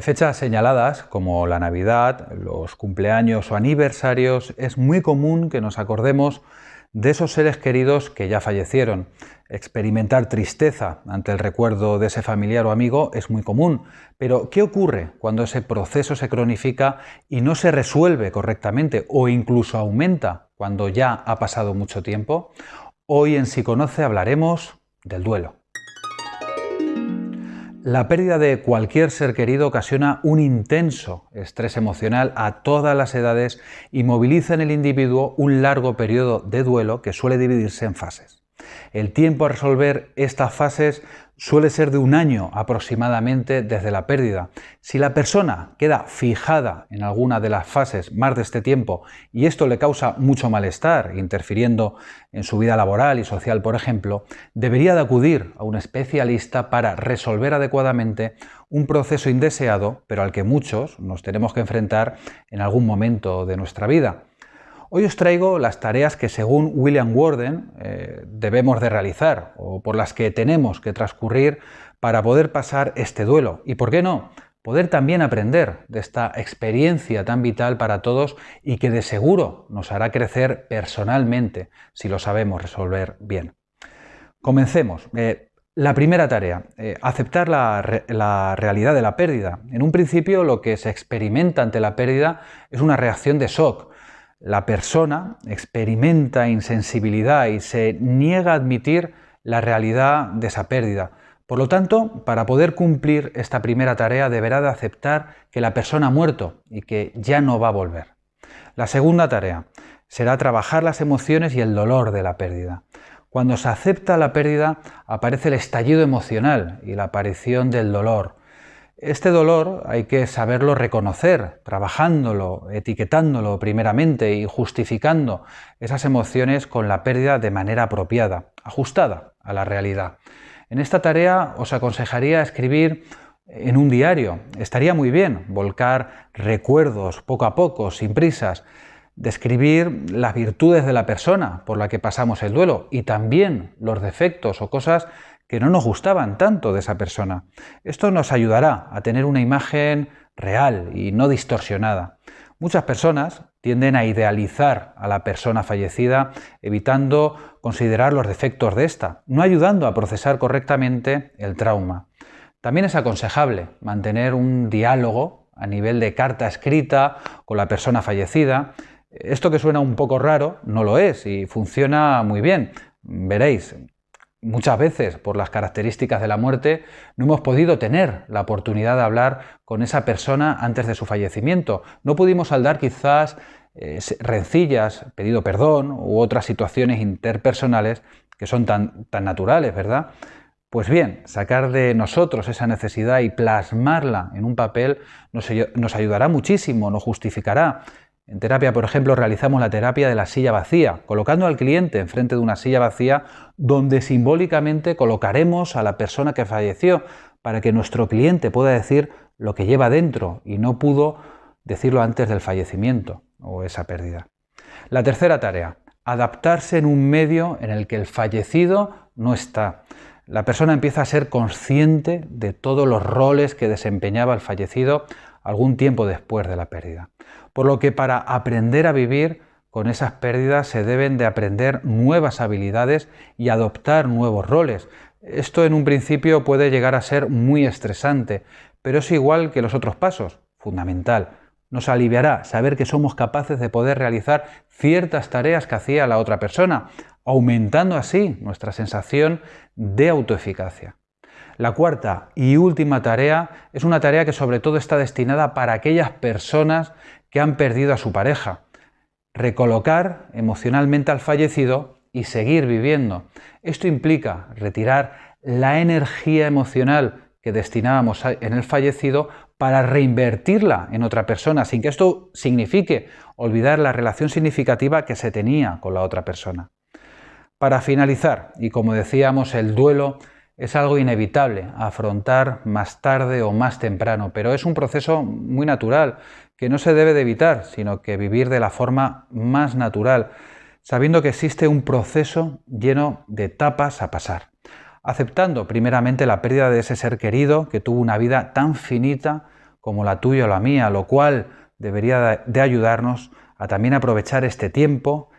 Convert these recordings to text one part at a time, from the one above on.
fechas señaladas como la Navidad, los cumpleaños o aniversarios, es muy común que nos acordemos de esos seres queridos que ya fallecieron. Experimentar tristeza ante el recuerdo de ese familiar o amigo es muy común, pero ¿qué ocurre cuando ese proceso se cronifica y no se resuelve correctamente o incluso aumenta cuando ya ha pasado mucho tiempo? Hoy en Si Conoce hablaremos del duelo. La pérdida de cualquier ser querido ocasiona un intenso estrés emocional a todas las edades y moviliza en el individuo un largo periodo de duelo que suele dividirse en fases. El tiempo a resolver estas fases suele ser de un año aproximadamente desde la pérdida. Si la persona queda fijada en alguna de las fases más de este tiempo y esto le causa mucho malestar, interfiriendo en su vida laboral y social, por ejemplo, debería de acudir a un especialista para resolver adecuadamente un proceso indeseado, pero al que muchos nos tenemos que enfrentar en algún momento de nuestra vida. Hoy os traigo las tareas que según William Worden debemos de realizar o por las que tenemos que transcurrir para poder pasar este duelo y, ¿por qué no?, poder también aprender de esta experiencia tan vital para todos y que de seguro nos hará crecer personalmente si lo sabemos resolver bien. Comencemos. La primera tarea, aceptar la realidad de la pérdida. En un principio lo que se experimenta ante la pérdida es una reacción de shock. La persona experimenta insensibilidad y se niega a admitir la realidad de esa pérdida. Por lo tanto, para poder cumplir esta primera tarea deberá de aceptar que la persona ha muerto y que ya no va a volver. La segunda tarea será trabajar las emociones y el dolor de la pérdida. Cuando se acepta la pérdida aparece el estallido emocional y la aparición del dolor. Este dolor hay que saberlo reconocer, trabajándolo, etiquetándolo primeramente y justificando esas emociones con la pérdida de manera apropiada, ajustada a la realidad. En esta tarea os aconsejaría escribir en un diario. Estaría muy bien volcar recuerdos poco a poco, sin prisas, describir las virtudes de la persona por la que pasamos el duelo y también los defectos o cosas que no nos gustaban tanto de esa persona. Esto nos ayudará a tener una imagen real y no distorsionada. Muchas personas tienden a idealizar a la persona fallecida, evitando considerar los defectos de esta, no ayudando a procesar correctamente el trauma. También es aconsejable mantener un diálogo a nivel de carta escrita con la persona fallecida. Esto que suena un poco raro no lo es y funciona muy bien. Veréis. Muchas veces, por las características de la muerte, no hemos podido tener la oportunidad de hablar con esa persona antes de su fallecimiento. No pudimos saldar quizás rencillas, pedido perdón u otras situaciones interpersonales que son tan naturales, ¿verdad? Pues bien, sacar de nosotros esa necesidad y plasmarla en un papel nos ayudará muchísimo, nos justificará. En terapia, por ejemplo, realizamos la terapia de la silla vacía, colocando al cliente enfrente de una silla vacía donde simbólicamente colocaremos a la persona que falleció para que nuestro cliente pueda decir lo que lleva dentro y no pudo decirlo antes del fallecimiento o esa pérdida. La tercera tarea, adaptarse en un medio en el que el fallecido no está. La persona empieza a ser consciente de todos los roles que desempeñaba el fallecido algún tiempo después de la pérdida. Por lo que para aprender a vivir con esas pérdidas se deben de aprender nuevas habilidades y adoptar nuevos roles. Esto en un principio puede llegar a ser muy estresante, pero es igual que los otros pasos, fundamental. Nos aliviará saber que somos capaces de poder realizar ciertas tareas que hacía la otra persona, aumentando así nuestra sensación de autoeficacia. La cuarta y última tarea es una tarea que sobre todo está destinada para aquellas personas que han perdido a su pareja. Recolocar emocionalmente al fallecido y seguir viviendo. Esto implica retirar la energía emocional que destinábamos en el fallecido para reinvertirla en otra persona, sin que esto signifique olvidar la relación significativa que se tenía con la otra persona. Para finalizar, y como decíamos, el duelo es algo inevitable a afrontar más tarde o más temprano, pero es un proceso muy natural que no se debe de evitar, sino que vivir de la forma más natural, sabiendo que existe un proceso lleno de etapas a pasar. Aceptando primeramente la pérdida de ese ser querido que tuvo una vida tan finita como la tuya o la mía, lo cual debería de ayudarnos a también aprovechar este tiempo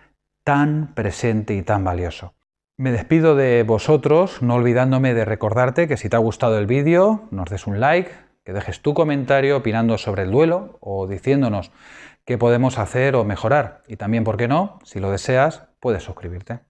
tan presente y tan valioso. Me despido de vosotros, no olvidándome de recordarte que si te ha gustado el vídeo, nos des un like, que dejes tu comentario opinando sobre el duelo o diciéndonos qué podemos hacer o mejorar. Y también, ¿por qué no? Si lo deseas, puedes suscribirte.